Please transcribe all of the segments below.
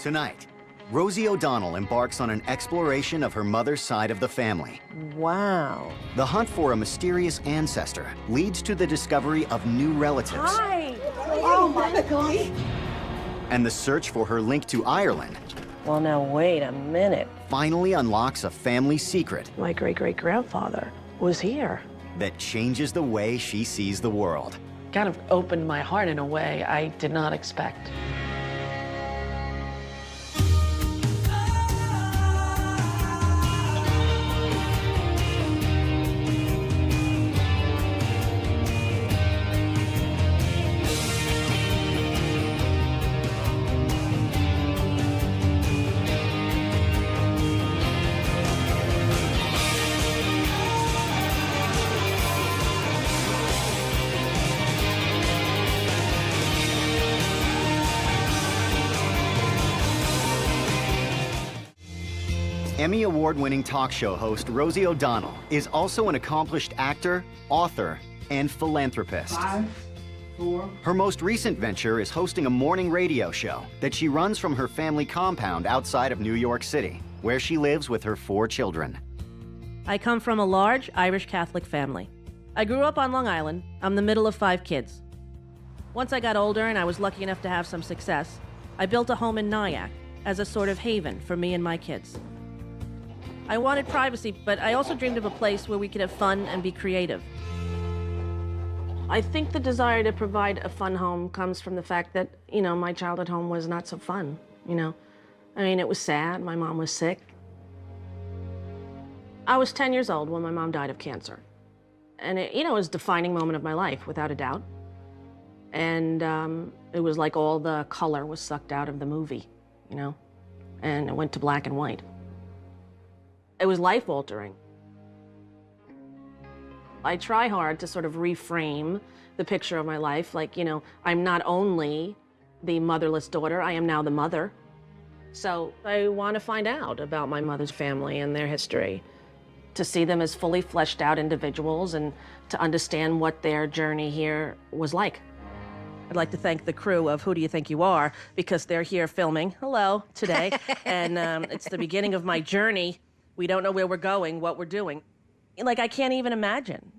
Tonight, Rosie O'Donnell embarks on an exploration of her mother's side of the family. Wow. The hunt for a mysterious ancestor leads to the discovery of new relatives. Hi. Oh my gosh. And the search for her link to Ireland Well, now wait a minute. finally unlocks a family secret My great-great-grandfather was here. that changes the way she sees the world. Kind of opened my heart in a way I did not expect. Emmy Award-winning talk show host Rosie O'Donnell is also an accomplished actor, author, and philanthropist. 5, 4. Her most recent venture is hosting a morning radio show that she runs from her family compound outside of New York City, where she lives with her 4 children. I come from a large Irish Catholic family. I grew up on Long Island. I'm the middle of 5 kids. Once I got older and I was lucky enough to have some success, I built a home in Nyack as a sort of haven for me and my kids. I wanted privacy, but I also dreamed of a place where we could have fun and be creative. I think the desire to provide a fun home comes from the fact that, my childhood home was not so fun, I mean, it was sad. My mom was sick. I was 10 years old when my mom died of cancer. And it was a defining moment of my life, without a doubt. And it was like all the color was sucked out of the movie, and it went to black and white. It was life-altering. I try hard to sort of reframe the picture of my life, like, I'm not only the motherless daughter, I am now the mother. So I want to find out about my mother's family and their history, to see them as fully fleshed out individuals and to understand what their journey here was like. I'd like to thank the crew of Who Do You Think You Are, because they're here filming, hello, today, and it's the beginning of my journey. We don't know where we're going, what we're doing. I can't even imagine,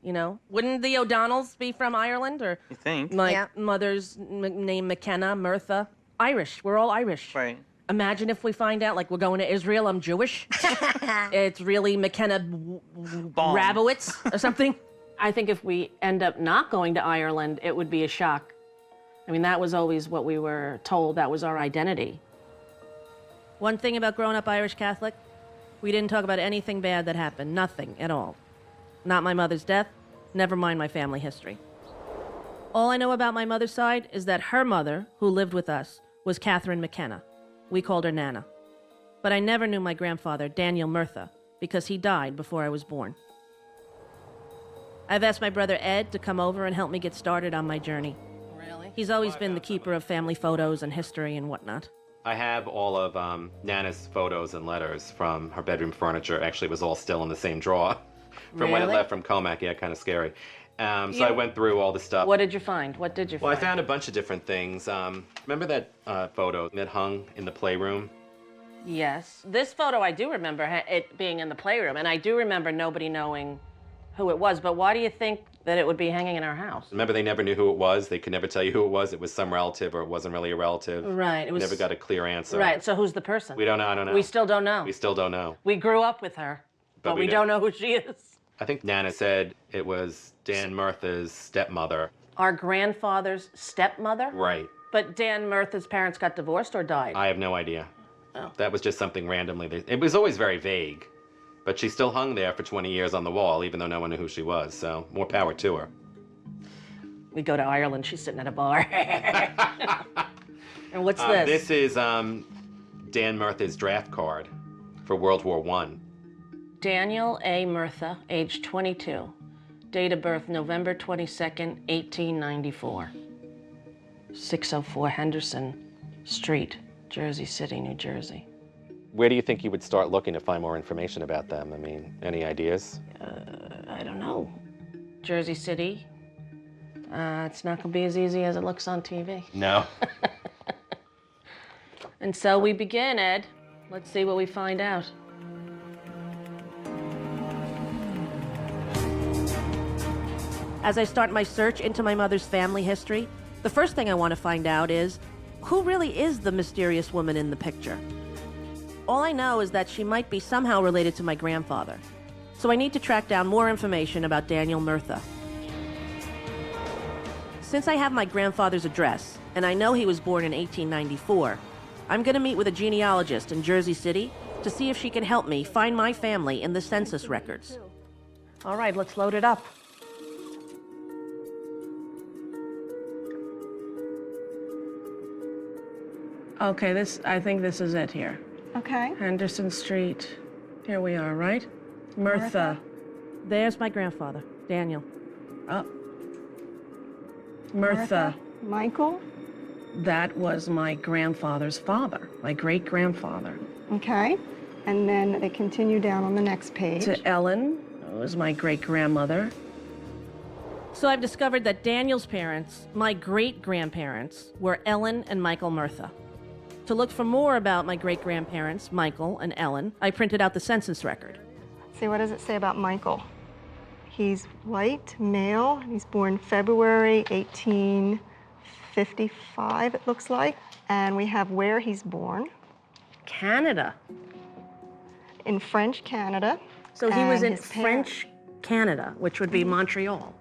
Wouldn't the O'Donnells be from Ireland? Or You think? my mother's name, McKenna, Murtha. Irish, we're all Irish. Right. Imagine if we find out, we're going to Israel, I'm Jewish. It's really McKenna Rabowitz or something. I think if we end up not going to Ireland, it would be a shock. I mean, that was always what we were told, that was our identity. One thing about growing up Irish Catholic, we didn't talk about anything bad that happened, nothing at all. Not my mother's death, never mind my family history. All I know about my mother's side is that her mother, who lived with us, was Catherine McKenna. We called her Nana. But I never knew my grandfather, Daniel Murtha, because he died before I was born. I've asked my brother Ed to come over and help me get started on my journey. Really? He's always been the keeper of family photos and history and whatnot. I have all of Nana's photos and letters from her bedroom furniture. Actually, it was all still in the same drawer from when I Really? left from Comac. Yeah, kind of scary. So I went through all the stuff. What did you find? What did you Well, I find? found a bunch of different things. Remember that photo that hung in the playroom? Yes. This photo I do remember it being in the playroom, and I do remember nobody knowing who it was, but why do you think that it would be hanging in our house? Remember, they never knew who it was. They could never tell you who it was. It was some relative, or it wasn't really a relative. Right. It was Never got a clear answer. Right. So who's the person? We don't know. I don't know. We still don't know. We still don't know. We grew up with her, but we don't know who she is. I think Nana said it was Dan Murtha's stepmother. Our grandfather's stepmother? Right. But Dan Murtha's parents got divorced or died? I have no idea. Oh. That was just something randomly. It was always very vague. But she still hung there for 20 years on the wall, even though no one knew who she was. So more power to her. We go to Ireland, she's sitting at a bar. And what's this? This is Dan Murtha's draft card for World War I. Daniel A. Murtha, age 22. Date of birth, November 22nd, 1894. 604 Henderson Street, Jersey City, New Jersey. Where do you think you would start looking to find more information about them? I mean, any ideas? I don't know. Jersey City. It's not going to be as easy as it looks on TV. No. And so we begin, Ed. Let's see what we find out. As I start my search into my mother's family history, the first thing I want to find out is, who really is the mysterious woman in the picture? All I know is that she might be somehow related to my grandfather. So I need to track down more information about Daniel Murtha. Since I have my grandfather's address, and I know he was born in 1894, I'm going to meet with a genealogist in Jersey City to see if she can help me find my family in the census records. All right, let's load it up. Okay, I think this is it here. Okay. Henderson Street. Here we are, right? Murtha. There's my grandfather, Daniel. Oh. Murtha. Michael. That was my grandfather's father, my great-grandfather. Okay. And then they continue down on the next page. To Ellen, who was my great-grandmother. So I've discovered that Daniel's parents, my great-grandparents, were Ellen and Michael Murtha. To look for more about my great-grandparents, Michael and Ellen, I printed out the census record. See, what does it say about Michael? He's white, male. He's born February 1855, it looks like. And we have where he's born. Canada. In French Canada. So he was in his parents- French Canada, which would be Montreal.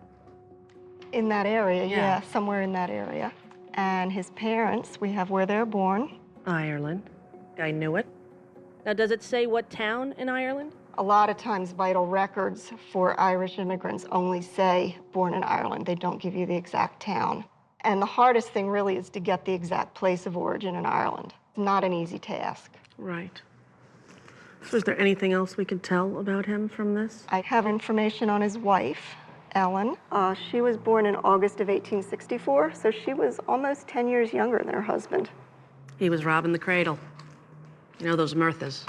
In that area, Yeah. yeah, somewhere in that area. And his parents, we have where they're born. Ireland. I knew it. Now, does it say what town in Ireland? A lot of times vital records for Irish immigrants only say born in Ireland. They don't give you the exact town. And the hardest thing really is to get the exact place of origin in Ireland. It's not an easy task. Right. So is there anything else we could tell about him from this? I have information on his wife, Ellen. She was born in August of 1864, so she was almost 10 years younger than her husband. He was robbing the cradle. You know, those Murthas.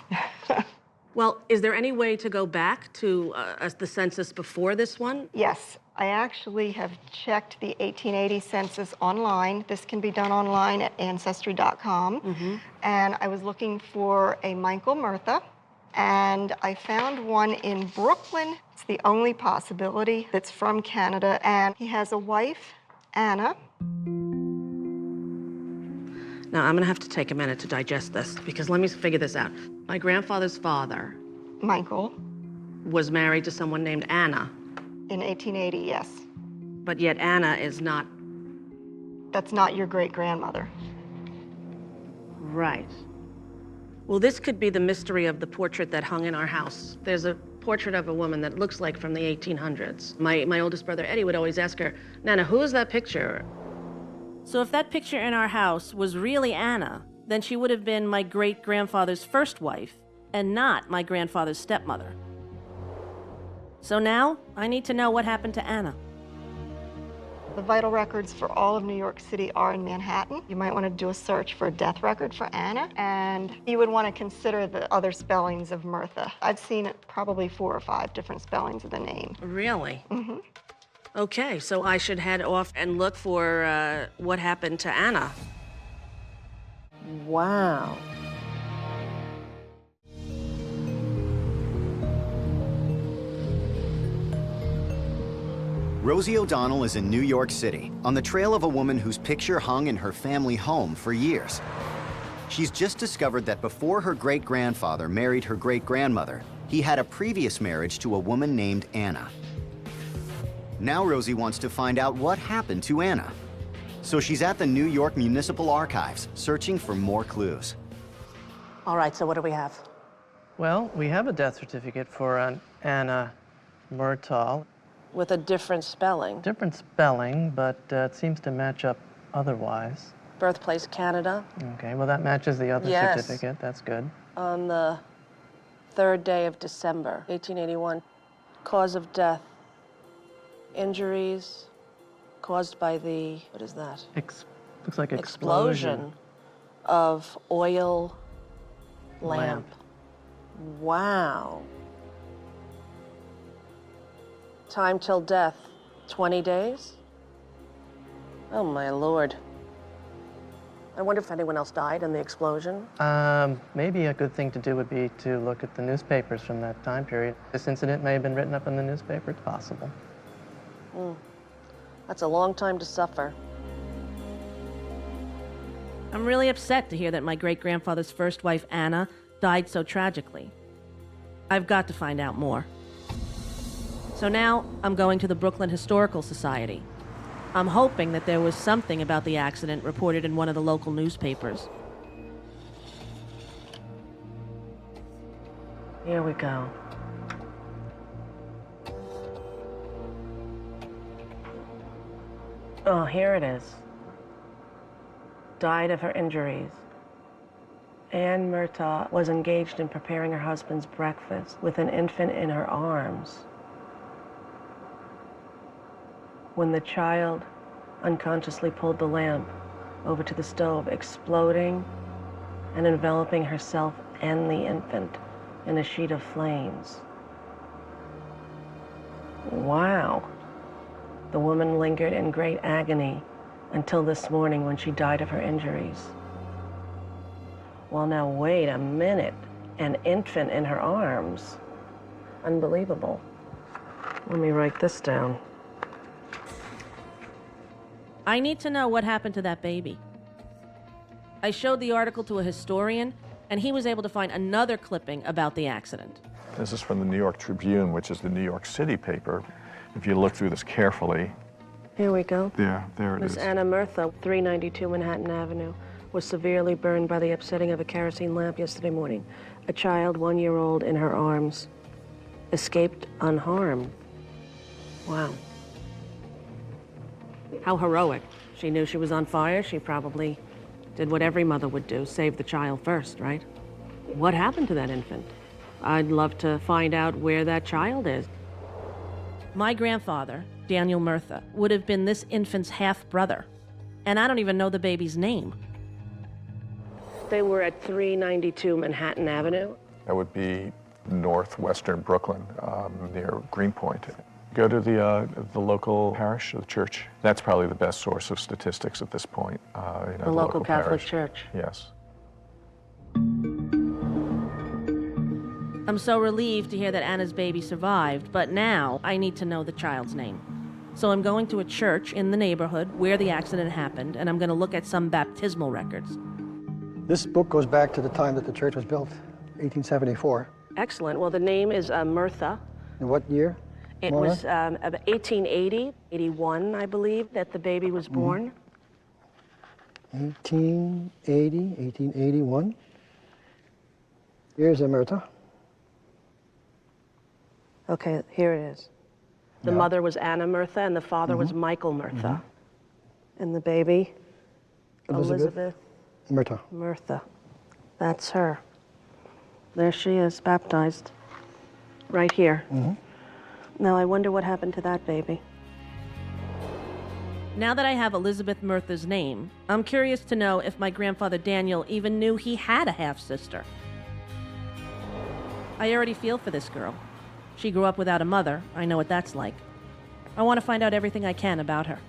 Well, is there any way to go back to the census before this one? Yes, I actually have checked the 1880 census online. This can be done online at Ancestry.com. And I was looking for a Michael Murtha, and I found one in Brooklyn. It's the only possibility that's from Canada, and he has a wife, Anna. Now, I'm going to have to take a minute to digest this, because let me figure this out. My grandfather's father Michael. was married to someone named Anna, In 1880, yes. but yet Anna is not. That's not your great-grandmother. Right. Well, this could be the mystery of the portrait that hung in our house. There's a portrait of a woman that looks like from the 1800s. My oldest brother, Eddie, would always ask her, Nana, who is that picture? So if that picture in our house was really Anna, then she would have been my great-grandfather's first wife and not my grandfather's stepmother. So now, I need to know what happened to Anna. The vital records for all of New York City are in Manhattan. You might want to do a search for a death record for Anna, and you would want to consider the other spellings of Murtha. I've seen it probably 4 or 5 different spellings of the name. Really? Okay, so I should head off and look for what happened to Anna. Wow. Rosie O'Donnell is in New York City, on the trail of a woman whose picture hung in her family home for years. She's just discovered that before her great-grandfather married her great-grandmother, he had a previous marriage to a woman named Anna. Now Rosie wants to find out what happened to Anna. So she's at the New York Municipal Archives, searching for more clues. All right, so what do we have? Well, we have a death certificate for Anna Murtha. With a different spelling. Different spelling, but it seems to match up otherwise. Birthplace, Canada. Okay, well, that matches the other Yes. certificate. That's good. On the 3rd day of December, 1881. Cause of death. Injuries caused by the, what is that? Looks like explosion. Of oil lamp. Wow. Time till death, 20 days? Oh, my Lord. I wonder if anyone else died in the explosion. Maybe a good thing to do would be to look at the newspapers from that time period. This incident may have been written up in the newspaper. It's possible. That's a long time to suffer. I'm really upset to hear that my great-grandfather's first wife, Anna, died so tragically. I've got to find out more. So now I'm going to the Brooklyn Historical Society. I'm hoping that there was something about the accident reported in one of the local newspapers. Here we go. Oh, here it is. Died of her injuries. Anne Murtha was engaged in preparing her husband's breakfast with an infant in her arms when the child unconsciously pulled the lamp over to the stove, exploding and enveloping herself and the infant in a sheet of flames. Wow. The woman lingered in great agony until this morning when she died of her injuries. Well, now wait a minute. An infant in her arms. Unbelievable. Let me write this down. I need to know what happened to that baby. I showed the article to a historian, and he was able to find another clipping about the accident. This is from the New York Tribune, which is the New York City paper. If you look through this carefully. Here we go. There it is. Miss Anna Murtha, 392 Manhattan Avenue, was severely burned by the upsetting of a kerosene lamp yesterday morning. A child, 1-year-old, in her arms, escaped unharmed. Wow. How heroic. She knew she was on fire. She probably did what every mother would do, save the child first, right? What happened to that infant? I'd love to find out where that child is. My grandfather, Daniel Murtha, would have been this infant's half-brother, and I don't even know the baby's name. They were at 392 Manhattan Avenue. That would be northwestern Brooklyn, near Greenpoint. Go to the local parish, the church. That's probably the best source of statistics at this point. The local Catholic parish. church. Yes. I'm so relieved to hear that Anna's baby survived, but now I need to know the child's name. So I'm going to a church in the neighborhood where the accident happened, and I'm going to look at some baptismal records. This book goes back to the time that the church was built, 1874. Excellent. Well, the name is Murtha. In what year? It was about 1880, 81, I believe, that the baby was born. 1880, 1881. Here's a Murtha. Okay, here it is. The mother was Anna Murtha, and the father was Michael Murtha. And the baby, Elizabeth Murtha. Murtha. That's her. There she is, baptized. Right here. Now, I wonder what happened to that baby. Now that I have Elizabeth Murtha's name, I'm curious to know if my grandfather Daniel even knew he had a half-sister. I already feel for this girl. She grew up without a mother. I know what that's like. I want to find out everything I can about her.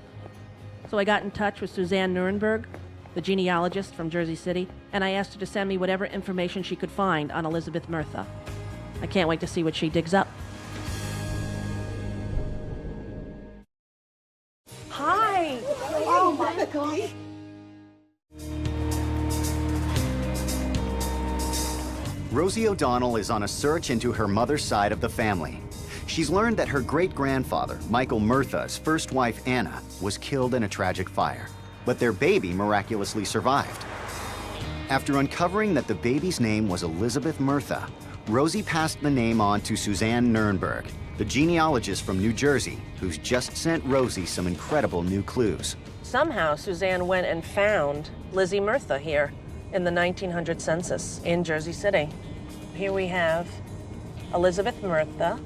So I got in touch with Suzanne Nuremberg, the genealogist from Jersey City, and I asked her to send me whatever information she could find on Elizabeth Murtha. I can't wait to see what she digs up. Hi! Oh my God. Rosie O'Donnell is on a search into her mother's side of the family. She's learned that her great-grandfather, Michael Murtha's first wife, Anna, was killed in a tragic fire, but their baby miraculously survived. After uncovering that the baby's name was Elizabeth Murtha, Rosie passed the name on to Suzanne Nuremberg, the genealogist from New Jersey, who's just sent Rosie some incredible new clues. Somehow, Suzanne went and found Lizzie Murtha here in the 1900 census in Jersey City. Here we have Elizabeth Murtha,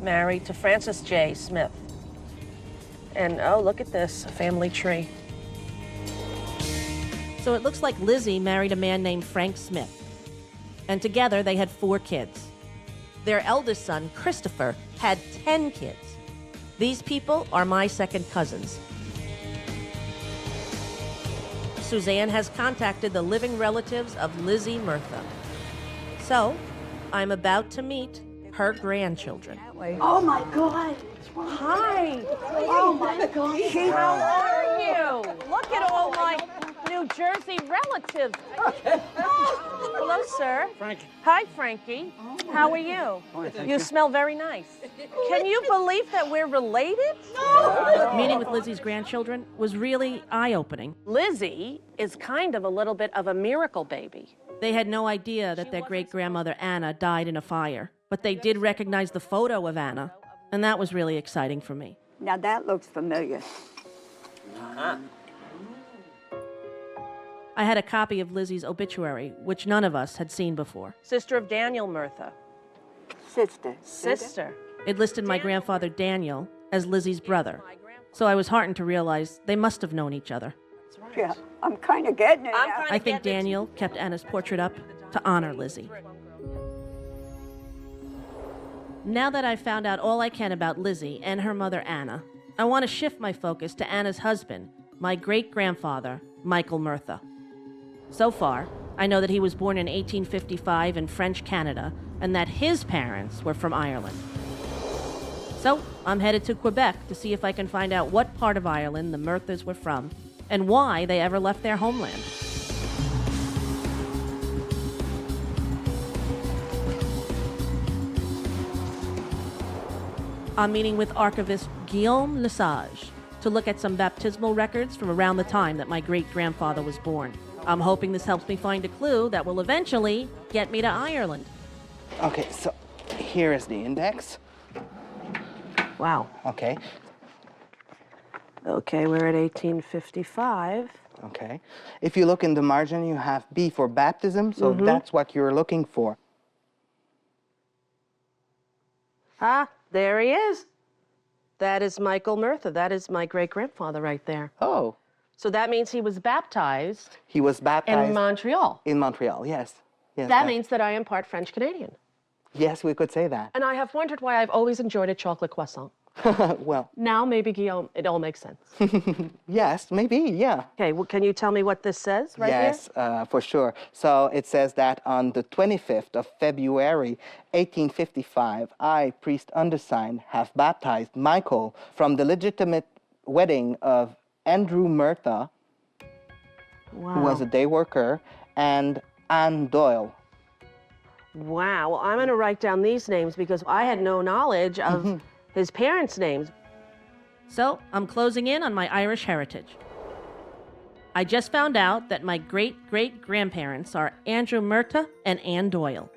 married to Francis J. Smith. And oh, look at this, a family tree. So it looks like Lizzie married a man named Frank Smith. And together they had 4 kids. Their eldest son, Christopher, had 10 kids. These people are my second cousins. Suzanne has contacted the living relatives of Lizzie Murtha. So, I'm about to meet her grandchildren. Oh my God! Hi! Oh my God! How are you? Look at all my New Jersey relatives. Hello, sir. Frankie. Hi, Frankie. How are you? You smell very nice. Can you believe that we're related? Meeting with Lizzie's grandchildren was really eye-opening. Lizzie is kind of a little bit of a miracle baby. They had no idea that their great-grandmother Anna died in a fire, but they did recognize the photo of Anna, and that was really exciting for me. Now that looks familiar. I had a copy of Lizzie's obituary, which none of us had seen before. Sister of Daniel Murtha. Sister. It listed my grandfather Daniel as Lizzie's brother, so I was heartened to realize they must have known each other. Yeah, I'm kind of getting it now. I think Daniel kept Anna's portrait up to honor Lizzie. Now that I've found out all I can about Lizzie and her mother Anna, I want to shift my focus to Anna's husband, my great-grandfather, Michael Murtha. So far, I know that he was born in 1855 in French Canada and that his parents were from Ireland. So I'm headed to Quebec to see if I can find out what part of Ireland the Murthas were from and why they ever left their homeland. I'm meeting with archivist Guillaume Lesage to look at some baptismal records from around the time that my great-grandfather was born. I'm hoping this helps me find a clue that will eventually get me to Ireland. Okay, so here is the index. Wow. Okay, Okay, we're at 1855. okay. If you look in the margin, you have B for baptism, so that's what you're looking for. Ah, there he is. That is Michael Murtha. That is my great-grandfather right there. Oh, So that means he was baptized he was baptized in Montreal. in Montreal, yes. Yes, That means that I am part French-Canadian. Yes, we could say that. And I have wondered why I've always enjoyed a chocolate croissant. Well, Now, maybe, Guillaume, it all makes sense. yes, maybe, yeah. Okay, well, can you tell me what this says right Yes, for sure. So it says that on the 25th of February, 1855, I, priest undersigned, have baptized Michael from the legitimate wedding of Andrew Murtha, Wow. who was a day worker, and Anne Doyle. Wow. Well, I'm going to write down these names because I had no knowledge of his parents' names. So I'm closing in on my Irish heritage. I just found out that my great-great-grandparents are Andrew Murtha and Anne Doyle.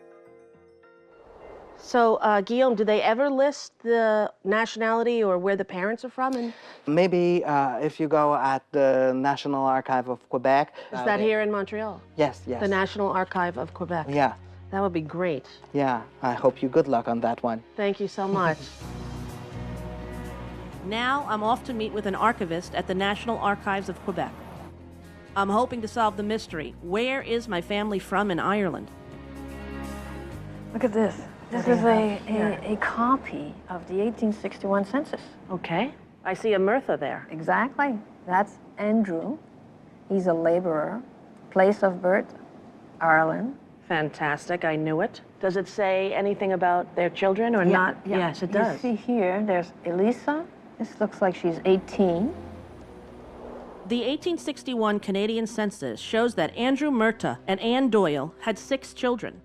So, Guillaume, do they ever list the nationality or where the parents are from? And Maybe if you go at the National Archive of Quebec. is that here in Montreal? Yes, yes. The National Archive of Quebec. Yeah, That would be great. yeah. I hope you good luck on that one. Thank you so much. Now I'm off to meet with an archivist at the National Archives of Quebec. I'm hoping to solve the mystery. Where is my family from in Ireland? Look at this. This is a copy of the 1861 census. Okay. I see a Murtha there. Exactly. That's Andrew. He's a laborer. Place of birth, Ireland. Fantastic. I knew it. Does it say anything about their children or not? Yes, it does. You see here, there's Elisa. This looks like she's 18. The 1861 Canadian census shows that Andrew Murtha and Anne Doyle had 6 children.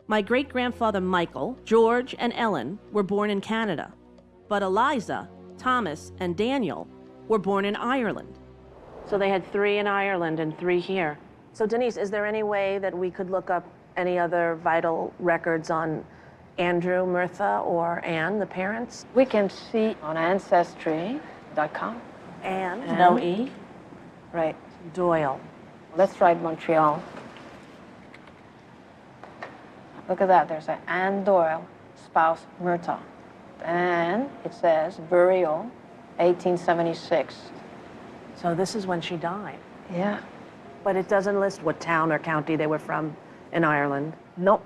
My great-grandfather Michael, George, and Ellen were born in Canada, but Eliza, Thomas, and Daniel were born in Ireland. So they had 3 in Ireland and 3 here. So Denise, is there any way that we could look up any other vital records on Andrew Murtha or Anne, the parents? We can see on Ancestry.com. Anne, Anne. no E, Right. Doyle. Let's try Montreal. Look at that. There's an Anne Doyle, spouse Murtha. And it says burial, 1876. So this is when she died. Yeah. But it doesn't list what town or county they were from in Ireland. Nope.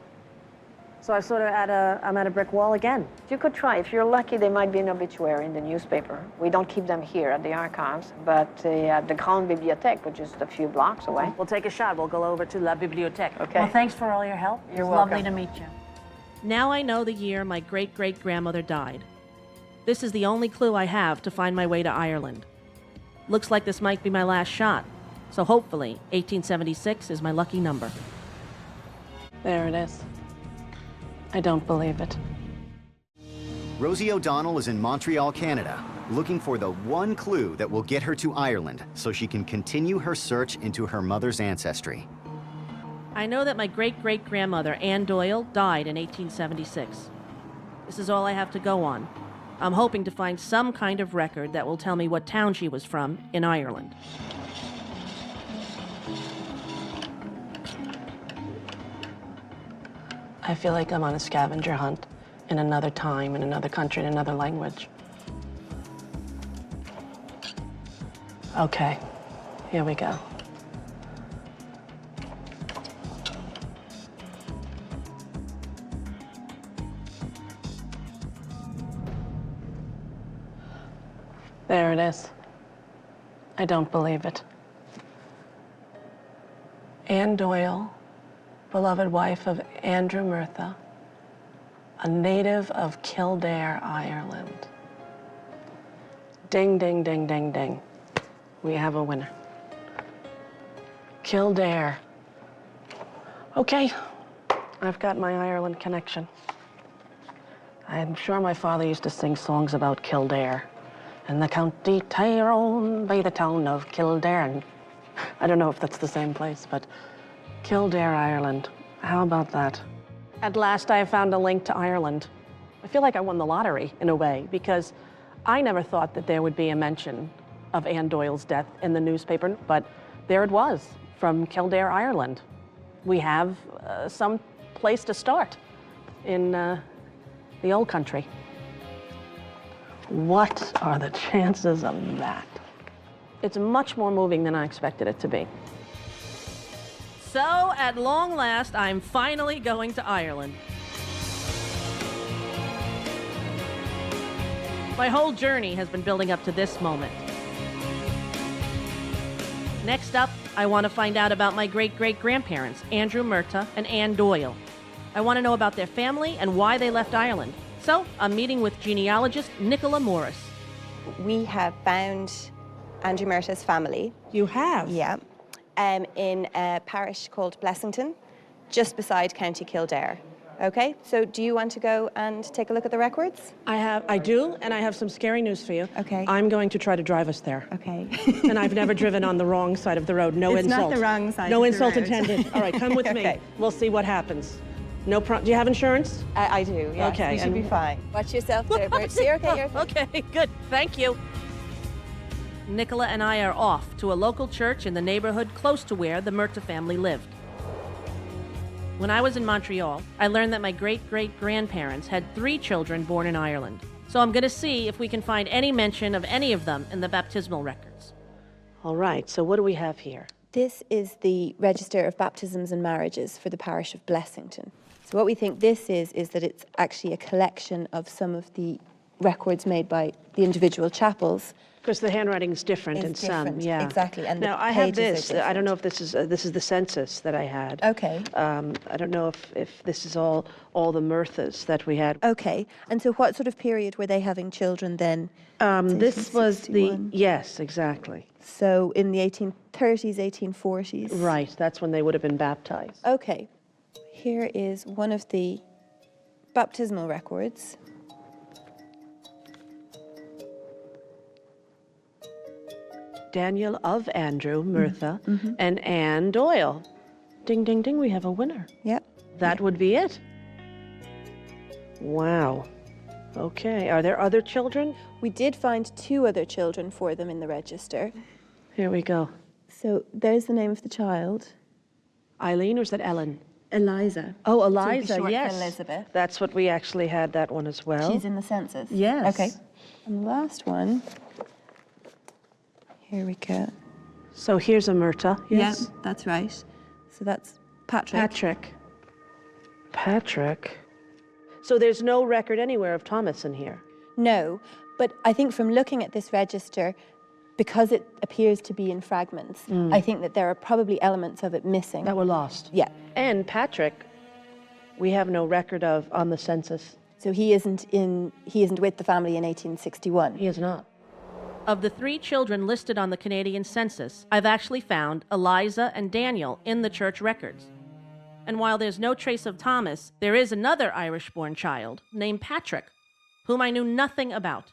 So I'm at a brick wall again. You could try. If you're lucky, there might be an obituary in the newspaper. We don't keep them here at the archives, but at the Grande Bibliothèque, which is a few blocks away. We'll take a shot. We'll go over to La Bibliothèque. Okay. Well, thanks for all your help. You're It's lovely welcome. to meet you. Now I know the year my great-great-grandmother died. This is the only clue I have to find my way to Ireland. Looks like this might be my last shot, so hopefully 1876 is my lucky number. There it is. I don't believe it. Rosie O'Donnell is in Montreal, Canada, looking for the one clue that will get her to Ireland so she can continue her search into her mother's ancestry. I know that my great-great-grandmother, Anne Doyle, died in 1876. This is all I have to go on. I'm hoping to find some kind of record that will tell me what town she was from in Ireland. I feel like I'm on a scavenger hunt in another time, in another country, in another language. Okay, here we go. There it is. I don't believe it. Anne Doyle, beloved wife of Andrew Murtha, a native of Kildare, Ireland. Ding, ding, ding, ding, ding. We have a winner. Kildare. Okay, I've got my Ireland connection. I'm sure my father used to sing songs about Kildare. And the County Tyrone by the town of Kildare. And I don't know if that's the same place, but Kildare, Ireland. How about that? At last, I have found a link to Ireland. I feel like I won the lottery, in a way, because I never thought that there would be a mention of Anne Doyle's death in the newspaper, but there it was, from Kildare, Ireland. We have some place to start in the old country. What are the chances of that? It's much more moving than I expected it to be. So, at long last, I'm finally going to Ireland. My whole journey has been building up to this moment. Next up, I want to find out about my great-great-grandparents, Andrew Murtha and Anne Doyle. I want to know about their family and why they left Ireland. So, I'm meeting with genealogist Nicola Morris. We have found Andrew Murtha's family. You have? Yeah. In a parish called Blessington, just beside County Kildare. Okay, so do you want to go and take a look at the records? I do, and I have some scary news for you. Okay. I'm going to try to drive us there. Okay. And I've never driven on the wrong side of the road. No It's insult. not the wrong side No of the insult road. intended. All right, come with Okay. me. We'll see what happens. No problem. Do you have insurance? I do, yes. Okay, You should be and- fine. Watch yourself there, Bert. You're okay, you're okay. Okay, good. Thank you. Nicola and I are off to a local church in the neighborhood close to where the Murtha family lived. When I was in Montreal, I learned that my great-great-grandparents had 3 children born in Ireland. So I'm going to see if we can find any mention of any of them in the baptismal records. All right, so what do we have here? This is the Register of Baptisms and Marriages for the parish of Blessington. So what we think this is that it's actually a collection of some of the records made by the individual chapels. Because the handwriting is different in some, different, yeah. exactly, and the now I have pages are this. I don't know if this is the census that I had. Okay. I don't know if this is all the Murthas that we had. Okay, and so what sort of period were they having children then? This was the 1861? yes, exactly. So in the 1830s, 1840s? Right, that's when they would have been baptized. Okay, here is one of the baptismal records. Daniel of Andrew, Murtha, and Anne Doyle. Ding, ding, ding, we have a winner. Yep. That would be it. Wow. Okay, are there other children? We did find 2 other children for them in the register. Here we go. So there's the name of the child. Eileen, or is that Ellen? Eliza. Oh, So it'd be Eliza, short for yes. Elizabeth. That's what we actually had, that one as well. She's in the census? Yes. Okay. And the last one, here we go. So here's a Murtha, yes? Yeah, that's right. So that's Patrick. Patrick. So there's no record anywhere of Thomas in here? No, but I think from looking at this register, because it appears to be in fragments, I think that there are probably elements of it missing. That were lost? Yeah. And Patrick, we have no record of on the census. So he isn't with the family in 1861. He is not. Of the 3 children listed on the Canadian census, I've actually found Eliza and Daniel in the church records. And while there's no trace of Thomas, there is another Irish-born child named Patrick, whom I knew nothing about.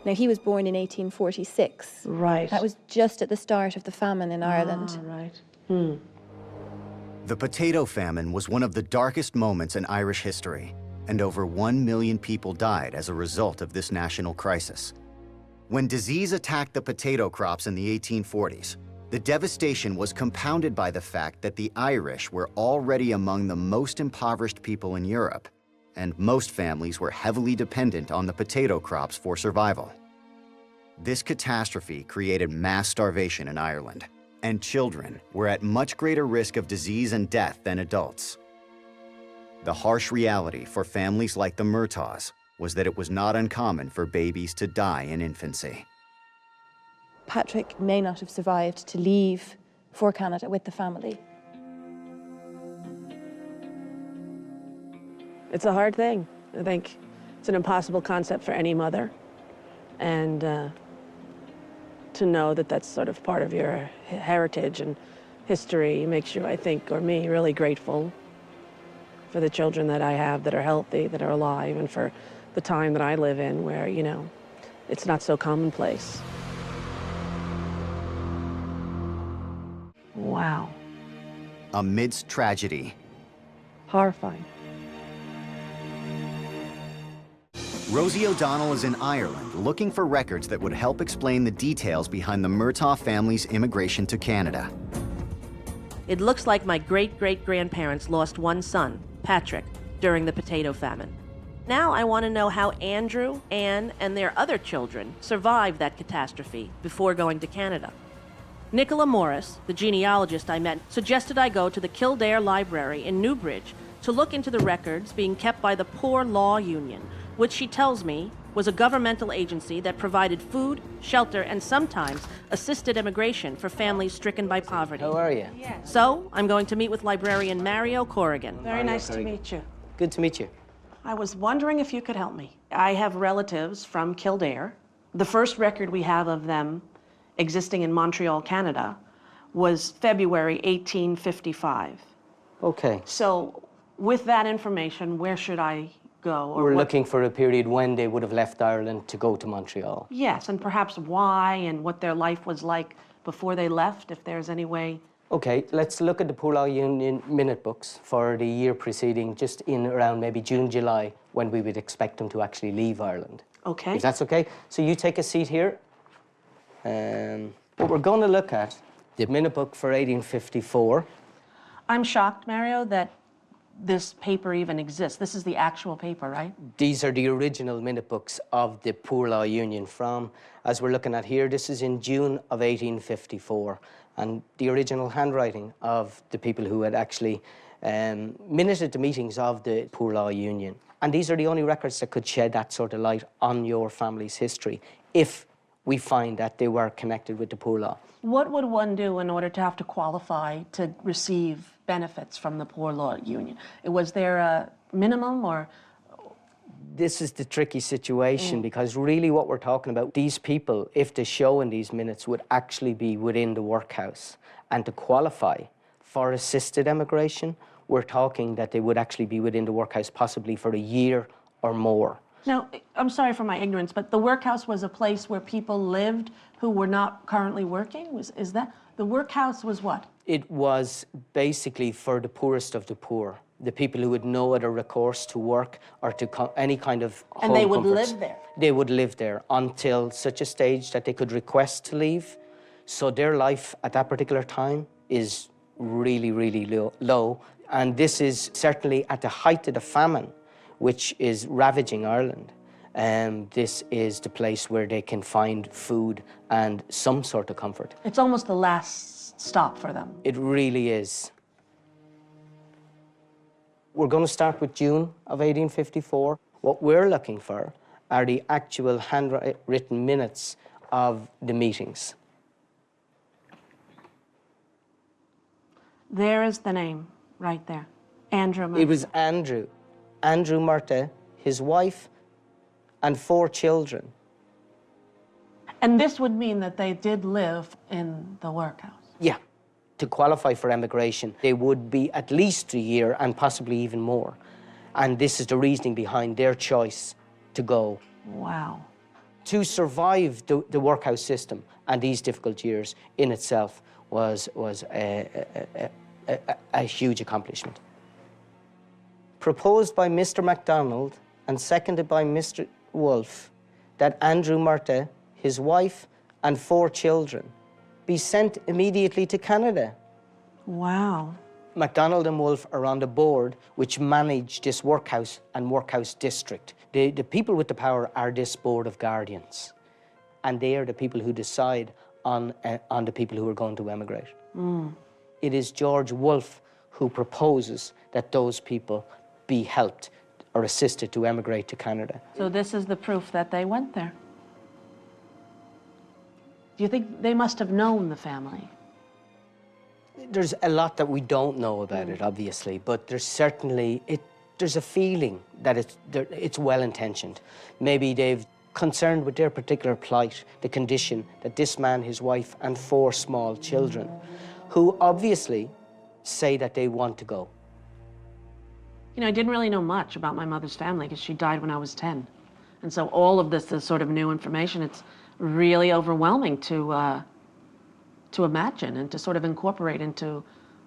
Now, he was born in 1846. Right. That was just at the start of the famine in Ireland. Right. The Potato Famine was one of the darkest moments in Irish history, and over 1 million people died as a result of this national crisis. When disease attacked the potato crops in the 1840s, the devastation was compounded by the fact that the Irish were already among the most impoverished people in Europe, and most families were heavily dependent on the potato crops for survival. This catastrophe created mass starvation in Ireland, and children were at much greater risk of disease and death than adults. The harsh reality for families like the Murthas was that it was not uncommon for babies to die in infancy. Patrick may not have survived to leave for Canada with the family. It's a hard thing. I think it's an impossible concept for any mother. And to know that that's sort of part of your heritage and history makes you, I think, or me, really grateful for the children that I have that are healthy, that are alive, and for the time that I live in where, you know, it's not so commonplace. Wow. Amidst tragedy, Horrifying. Rosie O'Donnell is in Ireland looking for records that would help explain the details behind the Murtha family's immigration to Canada. It looks like my great-great-grandparents lost one son, Patrick, during the Potato Famine. Now I want to know how Andrew, Anne, and their other children survived that catastrophe before going to Canada. Nicola Morris, the genealogist I met, suggested I go to the Kildare Library in Newbridge to look into the records being kept by the Poor Law Union, which she tells me was a governmental agency that provided food, shelter, and sometimes assisted immigration for families stricken by poverty. How are you? So I'm going to meet with librarian Mario Corrigan. Very nice to meet you. Good to meet you. I was wondering if you could help me. I have relatives from Kildare. The first record we have of them existing in Montreal, Canada, was February 1855. Okay. So with that information, where should I go? Or We're looking for a period when they would have left Ireland to go to Montreal. Yes, and perhaps why and what their life was like before they left, if there's any way. Okay, let's look at the Poor Law Union minute books for the year preceding, just in around maybe June, July, when we would expect them to actually leave Ireland. Okay. If that's okay. So you take a seat here. What we're going to look at, the minute book for 1854. I'm shocked, Mario, that this paper even exists. This is the actual paper, right? These are the original minute books of the Poor Law Union from, as we're looking at here, this is in June of 1854. And the original handwriting of the people who had actually minuted the meetings of the Poor Law Union. And these are the only records that could shed that sort of light on your family's history, if we find that they were connected with the Poor Law. What would one do in order to have to qualify to receive benefits from the Poor Law Union? Was there a minimum or? This is the tricky situation because really what we're talking about, these people, if they show in these minutes, would actually be within the workhouse. And to qualify for assisted emigration, we're talking that they would actually be within the workhouse possibly for a year or more. Now, I'm sorry for my ignorance, but the workhouse was a place where people lived who were not currently working? Is that, the workhouse was what? It was basically for the poorest of the poor, the people who had no other recourse to work or to any kind of home And they would comforts. live there? They would live there until such a stage that they could request to leave. So their life at that particular time is really, really low. And this is certainly at the height of the famine, which is ravaging Ireland. This is the place where they can find food and some sort of comfort. It's almost the last stop for them. It really is. We're going to start with June of 1854. What we're looking for are the actual handwritten minutes of the meetings. There is the name, right there. Andrew Murtha. It was Andrew Murtha, his wife, and 4 children. And this would mean that they did live in the workhouse. Yeah. To qualify for emigration, they would be at least a year and possibly even more. And this is the reasoning behind their choice to go. Wow. To survive the workhouse system and these difficult years in itself was a huge accomplishment. Proposed by Mr. MacDonald and seconded by Mr. Wolfe that Andrew Murtha, his wife, and 4 children be sent immediately to Canada. Wow. MacDonald and Wolfe are on the board which manage this workhouse and workhouse district. The people with the power are this board of guardians, and they are the people who decide on the people who are going to emigrate. It is George Wolfe who proposes that those people be helped or assisted to emigrate to Canada. So this is the proof that they went there. Do you think they must have known the family? There's a lot that we don't know about it, obviously, but there's certainly, there's a feeling that it's well-intentioned. Maybe they've concerned with their particular plight, the condition that this man, his wife, and 4 small children, who obviously say that they want to go. You know, I didn't really know much about my mother's family because she died when I was 10. And so all of this is sort of new information. It's really overwhelming to imagine and to sort of incorporate into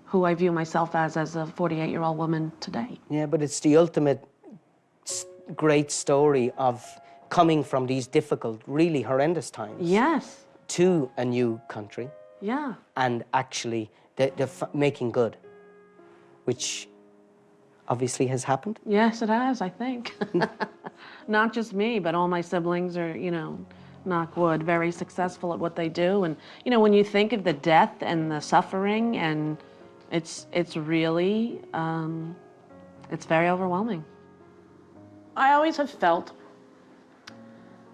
who I view myself as a 48-year-old woman today. Yeah, but it's the ultimate great story of coming from these difficult, really horrendous times. Yes. To a new country. Yeah. And actually making good, which obviously has happened. Yes, it has, I think. Not just me, but all my siblings are, you know, knock wood, very successful at what they do. And, you know, when you think of the death and the suffering, and it's really, it's very overwhelming. I always have felt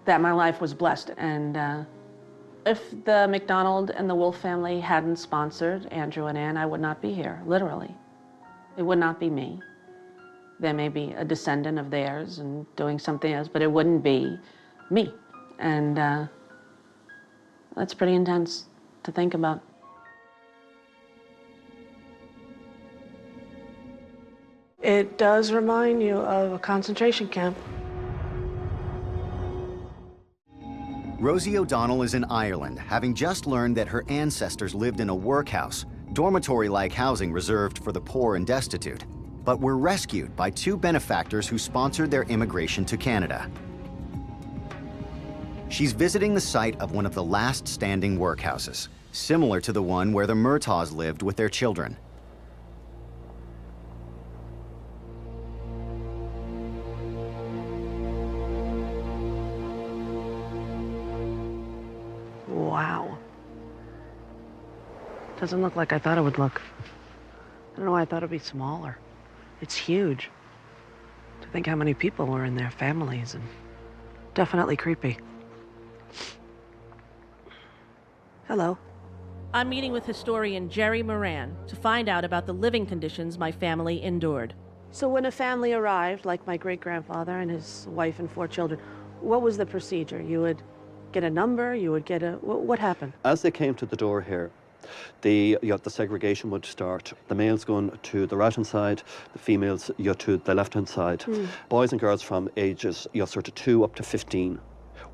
that my life was blessed, and if the MacDonald and the Wolfe family hadn't sponsored Andrew and Ann, I would not be here, literally. It would not be me. There may be a descendant of theirs and doing something else, but it wouldn't be me. And that's pretty intense to think about. It does remind you of a concentration camp. Rosie O'Donnell is in Ireland, having just learned that her ancestors lived in a workhouse, dormitory-like housing reserved for the poor and destitute, but were rescued by 2 benefactors who sponsored their immigration to Canada. She's visiting the site of one of the last standing workhouses, similar to the one where the Murthas lived with their children. Wow. Doesn't look like I thought it would look. I don't know why I thought it'd be smaller. It's huge. To think how many people were in their families, and definitely creepy. Hello. I'm meeting with historian Jerry Moran to find out about the living conditions my family endured. So when a family arrived, like my great-grandfather and his wife and 4 children, what was the procedure? You would get a number, you would get a, what happened? As they came to the door here, the segregation would start. The males going to the right-hand side, the females to the left-hand side. Boys and girls from ages sort of 2 up to 15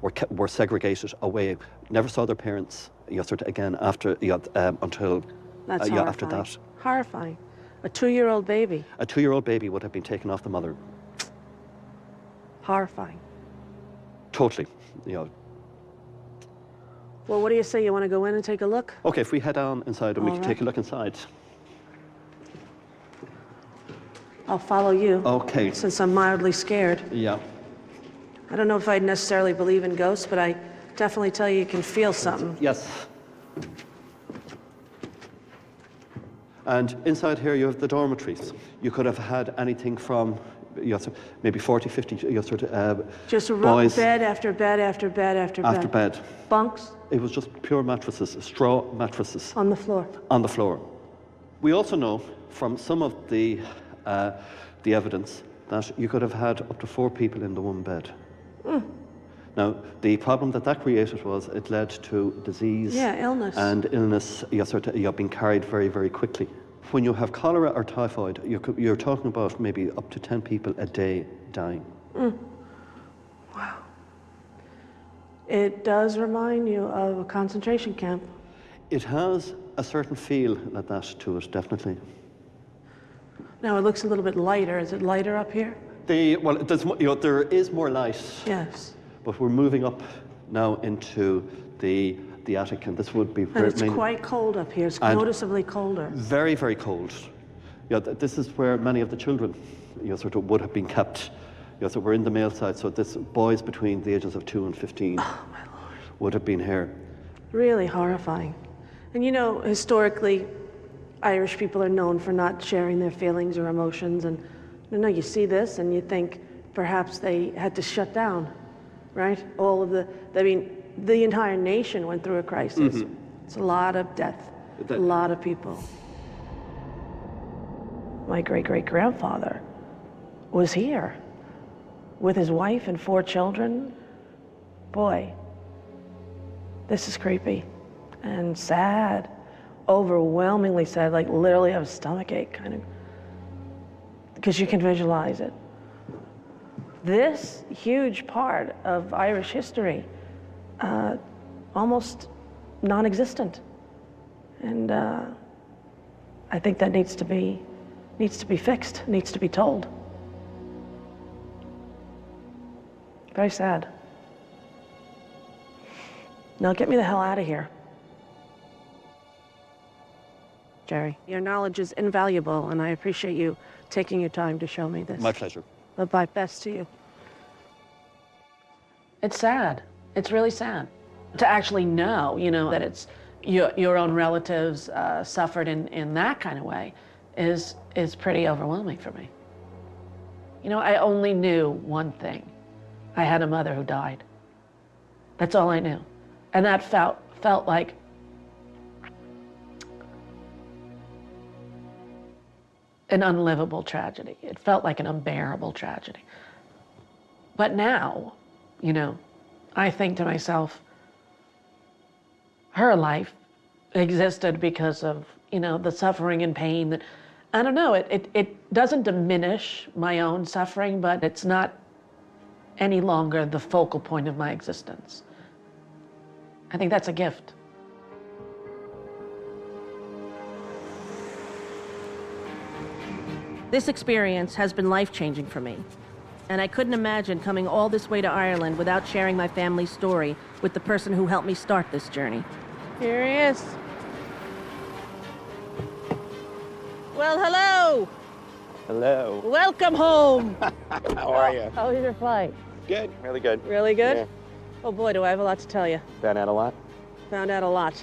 were segregated away. Never saw their parents sort of again after until That's after that. Horrifying. A 2-year-old baby. A 2-year-old baby would have been taken off the mother. Horrifying. Totally. Well, what do you say? You want to go in and take a look? Okay, if we head on inside and we can take a look inside. I'll follow you. Okay. Since I'm mildly scared. Yeah. I don't know if I'd necessarily believe in ghosts, but I definitely tell you can feel something. Yes. And inside here you have the dormitories. You could have had anything from maybe 40, 50 just a boys. Bed after bed after bed after bed. After bed. Bunks? It was just pure mattresses, straw mattresses. On the floor? On the floor. We also know from some of the evidence that you could have had up to 4 people in the one bed. Mm. Now, the problem that created was it led to disease. Illness. And illness being carried very, very quickly. When you have cholera or typhoid, you're talking about maybe up to 10 people a day dying. Mm. Wow. It does remind you of a concentration camp. It has a certain feel like that to it, definitely. Now it looks a little bit lighter. Is it lighter up here? There is more light. Yes. But we're moving up now into the attic, and this would be... And it's quite cold up here. It's noticeably colder. Very, very cold. This is where many of the children would have been kept. So we're in the male side, so this boys between the ages of 2 and 15 would have been here. Really horrifying. And historically, Irish people are known for not sharing their feelings or emotions. And you see this and you think perhaps they had to shut down, right? The entire nation went through a crisis. Mm-hmm. It's a lot of death, a lot of people. My great-great-grandfather was here with his wife and 4 children. Boy, this is creepy and sad, overwhelmingly sad, like literally have a stomachache kind of, because you can visualize it. This huge part of Irish history, almost non-existent. And I think that needs to be fixed, needs to be told. Very sad. Now get me the hell out of here. Jerry, your knowledge is invaluable, and I appreciate you taking your time to show me this. My pleasure. Bye-bye. Best to you. It's sad. It's really sad to actually know, that it's your own relatives suffered in that kind of way is pretty overwhelming for me. I only knew one thing. I had a mother who died. That's all I knew. And that felt like an unlivable tragedy. It felt like an unbearable tragedy. But now, I think to myself, her life existed because of, the suffering and pain that, I don't know, it doesn't diminish my own suffering, but it's not any longer the focal point of my existence. I think that's a gift. This experience has been life-changing for me, and I couldn't imagine coming all this way to Ireland without sharing my family's story with the person who helped me start this journey. Here he is. Well, hello. Hello. Welcome home. How are you? How was your flight? Good, really good. Really good? Yeah. Oh boy, do I have a lot to tell you. Found out a lot? Found out a lot.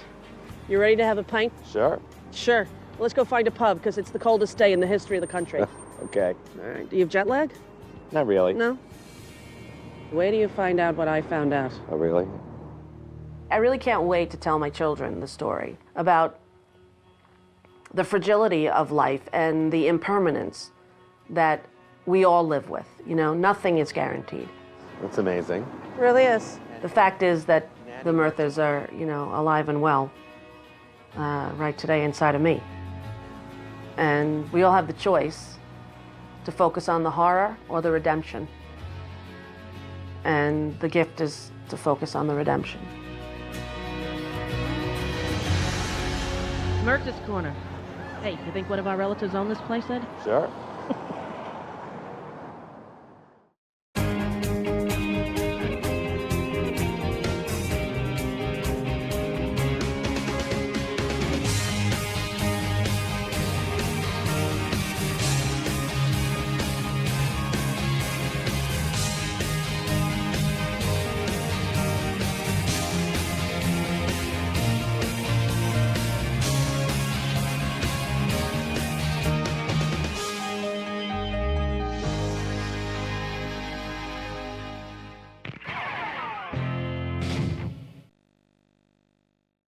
You ready to have a pint? Sure. Sure. Let's go find a pub, because it's the coldest day in the history of the country. Okay. All right. Do you have jet lag? Not really. No? Wait till you find out what I found out. Oh, really? I really can't wait to tell my children the story about the fragility of life and the impermanence that we all live with. Nothing is guaranteed. That's amazing. It really is. The fact is that the Murthas are, alive and well right today inside of me. And we all have the choice to focus on the horror or the redemption. And the gift is to focus on the redemption. Murtha's Corner. Hey, you think one of our relatives own this place, Ed? Sure.